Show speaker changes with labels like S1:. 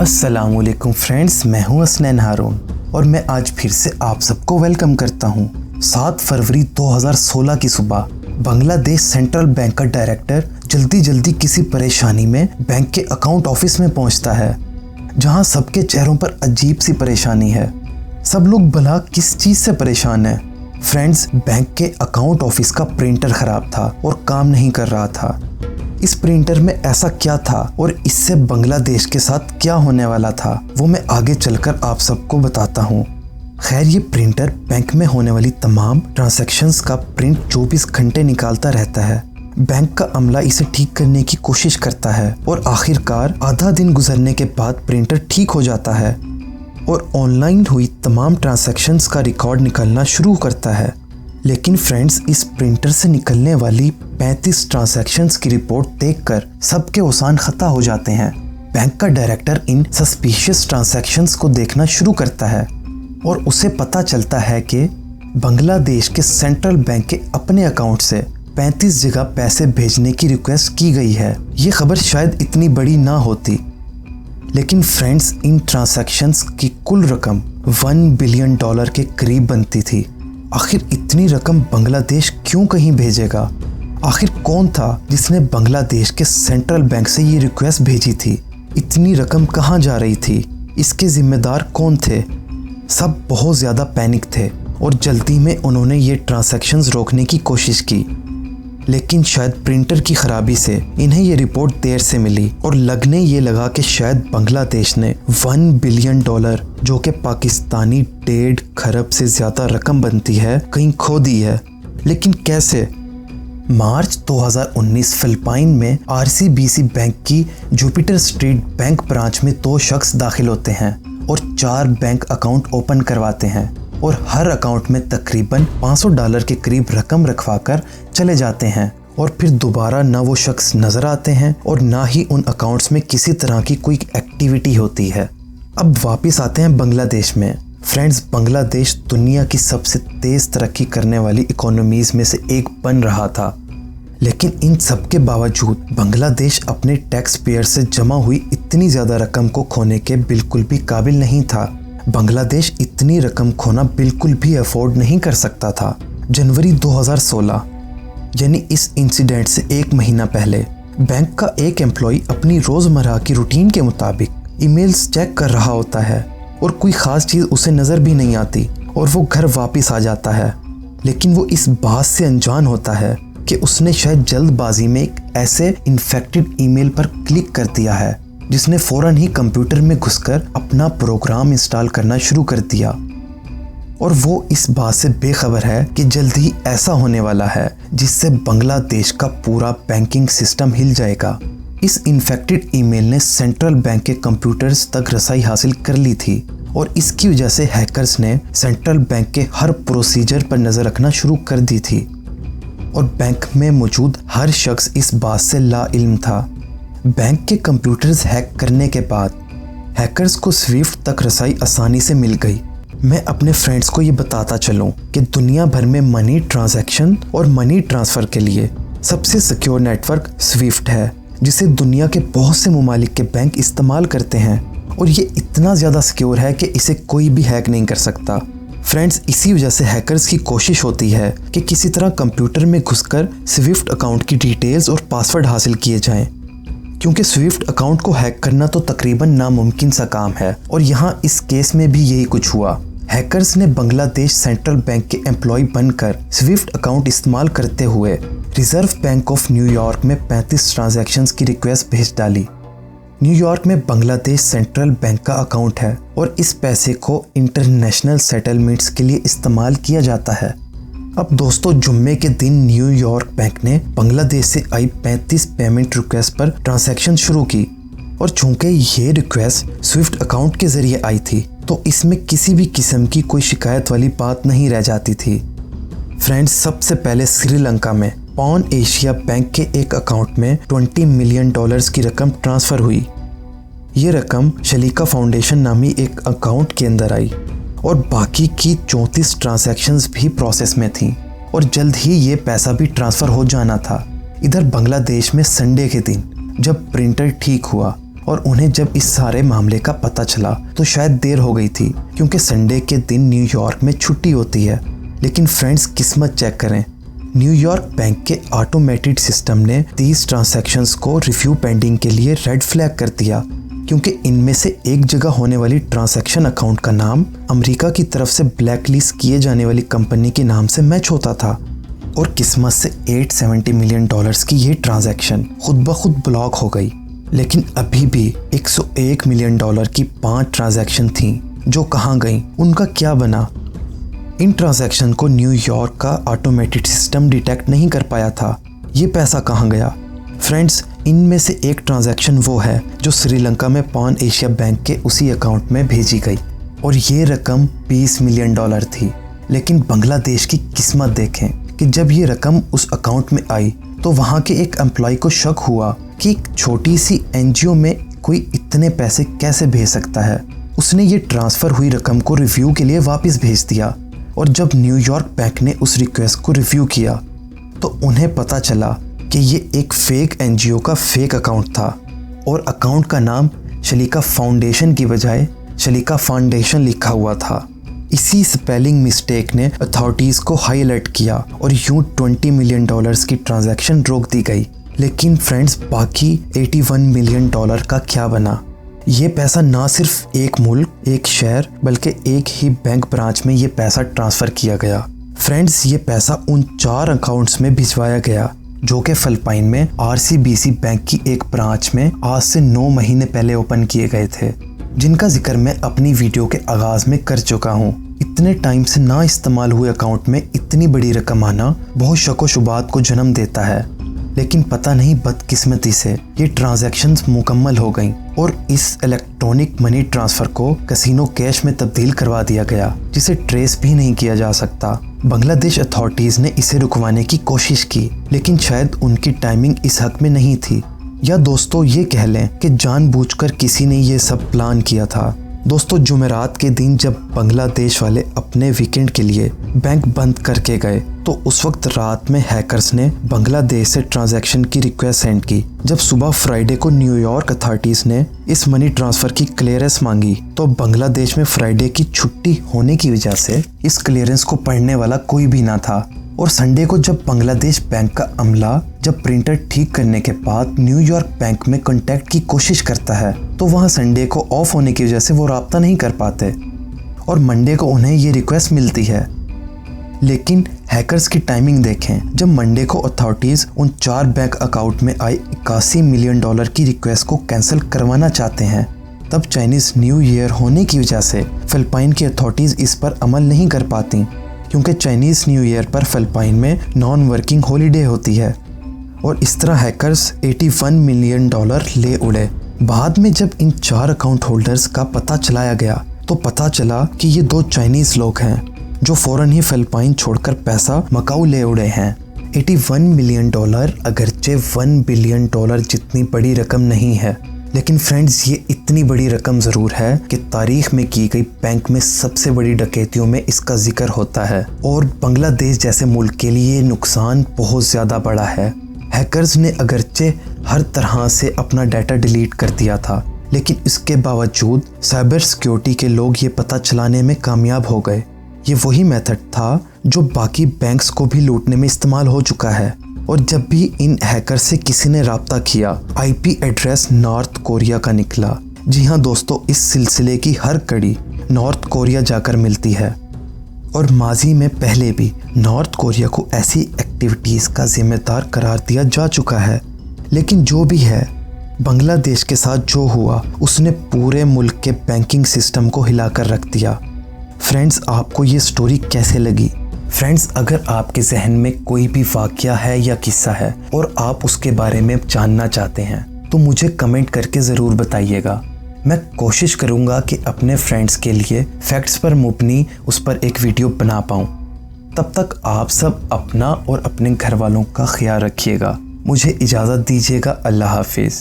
S1: अस्सलामुअलैकुम फ्रेंड्स, मैं हूं असनैन हारून और मैं आज फिर से आप सबको वेलकम करता हूं। 7 फरवरी 2016 की सुबह बांग्लादेश सेंट्रल बैंक का डायरेक्टर जल्दी किसी परेशानी में बैंक के अकाउंट ऑफिस में पहुंचता है, जहां सबके चेहरों पर अजीब सी परेशानी है। सब लोग भला किस चीज़ से परेशान है? फ्रेंड्स, बैंक के अकाउंट ऑफिस का प्रिंटर खराब था और काम नहीं कर रहा था। इस प्रिंटर में ऐसा क्या था और इससे बांग्लादेश के साथ क्या होने वाला था, वो मैं आगे चलकर आप सबको बताता हूँ। खैर, ये प्रिंटर बैंक में होने वाली तमाम ट्रांजैक्शंस का प्रिंट 24 घंटे निकालता रहता है। बैंक का अमला इसे ठीक करने की कोशिश करता है और आखिरकार आधा दिन गुजरने के बाद प्रिंटर ठीक हो जाता है और ऑनलाइन हुई तमाम ट्रांजैक्शंस का रिकॉर्ड निकलना शुरू करता है। लेकिन फ्रेंड्स, इस प्रिंटर से निकलने वाली 35 ट्रांजैक्शंस की रिपोर्ट देखकर सबके औसान खता हो जाते हैं। बैंक का डायरेक्टर इन सस्पिशियस ट्रांजैक्शंस को देखना शुरू करता है और उसे पता चलता है कि बांग्लादेश के सेंट्रल बैंक के अपने अकाउंट से 35 जगह पैसे भेजने की रिक्वेस्ट की गई है। ये खबर शायद इतनी बड़ी ना होती, लेकिन फ्रेंड्स, इन ट्रांजैक्शंस की कुल रकम $1 बिलियन के करीब बनती थी। आखिर इतनी रकम बांग्लादेश क्यों कहीं भेजेगा? आखिर कौन था जिसने बांग्लादेश के सेंट्रल बैंक से ये रिक्वेस्ट भेजी थी? इतनी रकम कहाँ जा रही थी? इसके जिम्मेदार कौन थे? सब बहुत ज़्यादा पैनिक थे और जल्दी में उन्होंने ये ट्रांजैक्शंस रोकने की कोशिश की, लेकिन शायद प्रिंटर की खराबी से इन्हें ये रिपोर्ट देर से मिली और लगने ये लगा कि शायद बांग्लादेश ने $1 बिलियन, जो कि पाकिस्तानी 1.5 खरब से ज़्यादा रकम बनती है, कहीं खो दी है। लेकिन कैसे? मार्च 2019 फिलिपाइन में RCBC बैंक की जुपिटर स्ट्रीट बैंक ब्रांच में 2 शख्स दाखिल होते हैं और 4 बैंक अकाउंट ओपन करवाते हैं और हर अकाउंट में तकरीबन $500 के करीब रकम रखवाकर चले जाते हैं और फिर दोबारा ना वो शख्स नजर आते हैं और ना ही उन अकाउंट्स में किसी तरह की कोई एक्टिविटी होती है। अब वापस आते हैं बांग्लादेश में। फ्रेंड्स, बांग्लादेश दुनिया की सबसे तेज तरक्की करने वाली इकोनॉमीज में से एक बन रहा था, लेकिन इन सब के बावजूद बांग्लादेश अपने टैक्स पेयर से जमा हुई इतनी ज़्यादा रकम को खोने के बिल्कुल भी काबिल नहीं था। बांग्लादेश इतनी रकम खोना बिल्कुल भी अफोर्ड नहीं कर सकता था। जनवरी 2016 यानी इस इंसिडेंट से 1 महीना पहले बैंक का एक एम्प्लॉई अपनी रोज़मर्रा की रूटीन के मुताबिक ईमेल्स चेक कर रहा होता है और कोई ख़ास चीज़ उसे नज़र भी नहीं आती और वो घर वापस आ जाता है। लेकिन वो इस बात से अनजान होता है कि उसने शायद जल्दबाजी में एक ऐसे इन्फेक्टेड ईमेल पर क्लिक कर दिया है जिसने फ़ौरन ही कंप्यूटर में घुसकर अपना प्रोग्राम इंस्टॉल करना शुरू कर दिया और वो इस बात से बेखबर है कि जल्द ही ऐसा होने वाला है जिससे बांग्लादेश का पूरा बैंकिंग सिस्टम हिल जाएगा। इस इन्फेक्टेड ईमेल ने सेंट्रल बैंक के कंप्यूटर्स तक रसाई हासिल कर ली थी और इसकी वजह से हैकर्स ने सेंट्रल बैंक के हर प्रोसीजर पर नज़र रखना शुरू कर दी थी और बैंक में मौजूद हर शख्स इस बात से लाइल्म था। बैंक के कंप्यूटर्स हैक करने के बाद हैकर्स को स्विफ्ट तक रसाई आसानी से मिल गई। मैं अपने फ्रेंड्स को ये बताता चलूँ कि दुनिया भर में मनी ट्रांजैक्शन और मनी ट्रांसफ़र के लिए सबसे सिक्योर नेटवर्क स्विफ्ट है, जिसे दुनिया के बहुत से ममालिक के बैंक इस्तेमाल करते हैं और ये इतना ज़्यादा सिक्योर है कि इसे कोई भी हैक नहीं कर सकता। फ्रेंड्स, इसी वजह से हैकर्स की कोशिश होती है कि किसी तरह कंप्यूटर में घुसकर स्विफ्ट अकाउंट की डिटेल्स और पासवर्ड हासिल किए जाएं, क्योंकि स्विफ्ट अकाउंट को हैक करना तो तकरीबन नामुमकिन सा काम है और यहाँ इस केस में भी यही कुछ हुआ। हैकर्स ने बांग्लादेश सेंट्रल बैंक के एम्प्लॉय बनकर स्विफ्ट अकाउंट इस्तेमाल करते हुए रिजर्व बैंक ऑफ न्यूयॉर्क में 35 ट्रांजैक्शंस की रिक्वेस्ट भेज डाली। न्यूयॉर्क में बांग्लादेश सेंट्रल बैंक का अकाउंट है और इस पैसे को इंटरनेशनल सेटलमेंट्स के लिए इस्तेमाल किया जाता है। अब दोस्तों, जुम्मे के दिन न्यूयॉर्क बैंक ने बांग्लादेश से आई 35 पेमेंट रिक्वेस्ट पर ट्रांजैक्शन शुरू की और चूंकि ये रिक्वेस्ट स्विफ्ट अकाउंट के ज़रिए आई थी तो इसमें किसी भी किस्म की कोई शिकायत वाली बात नहीं रह जाती थी। फ्रेंड्स, सबसे पहले श्रीलंका में पॉन एशिया बैंक के एक अकाउंट में $20 मिलियन की रकम ट्रांसफ़र हुई। ये रकम शलीका फाउंडेशन नामी एक अकाउंट के अंदर आई और बाकी की 34 ट्रांजैक्शंस भी प्रोसेस में थीं और जल्द ही ये पैसा भी ट्रांसफ़र हो जाना था। इधर बांग्लादेश में संडे के दिन जब प्रिंटर ठीक हुआ और उन्हें जब इस सारे मामले का पता चला तो शायद देर हो गई थी, क्योंकि संडे के दिन न्यूयॉर्क में छुट्टी होती है। लेकिन फ्रेंड्स, किस्मत चेक करें, न्यूयॉर्क बैंक के ऑटोमेटेड सिस्टम ने 30 ट्रांजैक्शंस को रिव्यू पेंडिंग के लिए रेड फ्लैग कर दिया, क्योंकि इनमें से एक जगह होने वाली ट्रांजैक्शन अकाउंट का नाम अमेरिका की तरफ से ब्लैकलिस्ट किए जाने वाली कंपनी के नाम से मैच होता था। और किस्मत से $870 मिलियन की ये ट्रांजैक्शन खुद ब खुद ब्लॉक हो गई। लेकिन अभी भी $101 मिलियन की 5 ट्रांजैक्शन थी जो कहाँ गई, उनका क्या बना? इन ट्रांजैक्शन को न्यूयॉर्क का ऑटोमेटेड सिस्टम डिटेक्ट नहीं कर पाया था। ये पैसा कहाँ गया? फ्रेंड्स, इनमें से एक ट्रांजैक्शन वो है जो श्रीलंका में पान एशिया बैंक के उसी अकाउंट में भेजी गई, और ये रकम $20 मिलियन थी। लेकिन बांग्लादेश की किस्मत देखें कि जब ये रकम उस अकाउंट में आई तो वहाँ के एक एम्प्लॉय को शक हुआ कि एक छोटी सी एनजीओ में कोई इतने पैसे कैसे भेज सकता है। उसने ये ट्रांसफ़र हुई रकम को रिव्यू के लिए वापस भेज दिया, और जब न्यूयॉर्क बैंक ने उस रिक्वेस्ट को रिव्यू किया तो उन्हें पता चला कि ये एक फेक एनजीओ का फेक अकाउंट था, और अकाउंट का नाम शलीका फाउंडेशन की बजाय शलीका फाउंडेशन लिखा हुआ था। इसी स्पेलिंग मिस्टेक ने अथॉरिटीज़ को हाई अलर्ट किया और यूं $20 मिलियन की ट्रांजैक्शन रोक दी गई। लेकिन फ्रेंड्स, बाकी $81 मिलियन का क्या बना? ये पैसा ना सिर्फ एक मुल्क, एक शहर, बल्कि एक ही बैंक ब्रांच में ये पैसा ट्रांसफ़र किया गया। फ्रेंड्स, ये पैसा उन 4 अकाउंट्स में भिजवाया गया जो कि फिलिपाइन में आरसीबीसी बैंक की एक ब्रांच में आज से 9 महीने पहले ओपन किए गए थे, जिनका जिक्र मैं अपनी वीडियो के आगाज़ में कर चुका हूँ। इतने टाइम से ना इस्तेमाल हुए अकाउंट में इतनी बड़ी रकम आना बहुत शक व शुबात को जन्म देता है। लेकिन पता नहीं बदकिस्मती से ये ट्रांजैक्शंस मुकम्मल हो गईं और इस इलेक्ट्रॉनिक मनी ट्रांसफ़र को कैसीनो कैश में तब्दील करवा दिया गया, जिसे ट्रेस भी नहीं किया जा सकता। बांग्लादेश अथॉरिटीज़ ने इसे रुकवाने की कोशिश की, लेकिन शायद उनकी टाइमिंग इस हक में नहीं थी, या दोस्तों ये कह लें कि जानबूझकर किसी ने ये सब प्लान किया था। दोस्तों, जुमेरात के दिन जब बांग्लादेश वाले अपने वीकेंड के लिए बैंक बंद करके गए तो उस वक्त रात में हैकर्स ने बांग्लादेश से ट्रांजैक्शन की रिक्वेस्ट सेंड की। जब सुबह फ्राइडे को न्यूयॉर्क अथॉरिटीज़ ने इस मनी ट्रांसफ़र की क्लियरेंस मांगी तो बांग्लादेश में फ्राइडे की छुट्टी होने की वजह से इस क्लियरेंस को पढ़ने वाला कोई भी ना था। और संडे को जब बांग्लादेश बैंक का अमला जब प्रिंटर ठीक करने के बाद न्यूयॉर्क बैंक में कांटेक्ट की कोशिश करता है तो वहाँ संडे को ऑफ होने की वजह से वो राब्ता नहीं कर पाते, और मंडे को उन्हें ये रिक्वेस्ट मिलती है। लेकिन हैकर्स की टाइमिंग देखें, जब मंडे को अथॉरिटीज़ उन 4 बैंक अकाउंट में आई $81 मिलियन की रिक्वेस्ट को कैंसिल करवाना चाहते हैं, तब चाइनीज़ न्यू ईयर होने की वजह से फिलिपाइन की अथॉरिटीज़ इस पर अमल नहीं कर पाती, क्योंकि चाइनीज़ न्यू ईयर पर फिलिपाइन में नॉन वर्किंग हॉलीडे होती है। और इस तरह हैकर्स $81 मिलियन ले उड़े। बाद में जब इन 4 अकाउंट होल्डर्स का पता चलाया गया तो पता चला कि ये 2 चाइनीज़ लोग हैं जो फ़ौरन ही फिलिपाइन छोड़कर पैसा मकाऊ ले उड़े हैं। $81 मिलियन अगरचे $1 बिलियन जितनी बड़ी रकम नहीं है, लेकिन फ्रेंड्स ये इतनी बड़ी रकम ज़रूर है कि तारीख में की गई बैंक में सबसे बड़ी डकैतियों में इसका जिक्र होता है। और बांग्लादेश जैसे मुल्क के लिए नुकसान बहुत ज़्यादा बड़ा है। हैकर्स ने अगरचे हर तरह से अपना डाटा डिलीट कर दिया था, लेकिन इसके बावजूद साइबर सिक्योरिटी के लोग ये पता चलाने में कामयाब हो गए। ये वही मेथड था जो बाकी बैंक्स को भी लूटने में इस्तेमाल हो चुका है। और जब भी इन हैकर से किसी ने राब्ता किया, आईपी एड्रेस नॉर्थ कोरिया का निकला। जी हाँ दोस्तों, इस सिलसिले की हर कड़ी नॉर्थ कोरिया जाकर मिलती है, और माजी में पहले भी नॉर्थ कोरिया को ऐसी एक्टिविटीज़ का जिम्मेदार करार दिया जा चुका है। लेकिन जो भी है, बांग्लादेश के साथ जो हुआ उसने पूरे मुल्क के बैंकिंग सिस्टम को हिलाकर रख दिया। फ्रेंड्स, आपको ये स्टोरी कैसे लगी? फ्रेंड्स, अगर आपके जहन में कोई भी वाक़या है या किस्सा है और आप उसके बारे में जानना चाहते हैं तो मुझे कमेंट करके ज़रूर बताइएगा। मैं कोशिश करूँगा कि अपने फ्रेंड्स के लिए फैक्ट्स पर मुबनी उस पर एक वीडियो बना पाऊँ। तब तक आप सब अपना और अपने घर वालों का ख्याल रखिएगा। मुझे इजाज़त दीजिएगा। अल्लाह हाफिज़।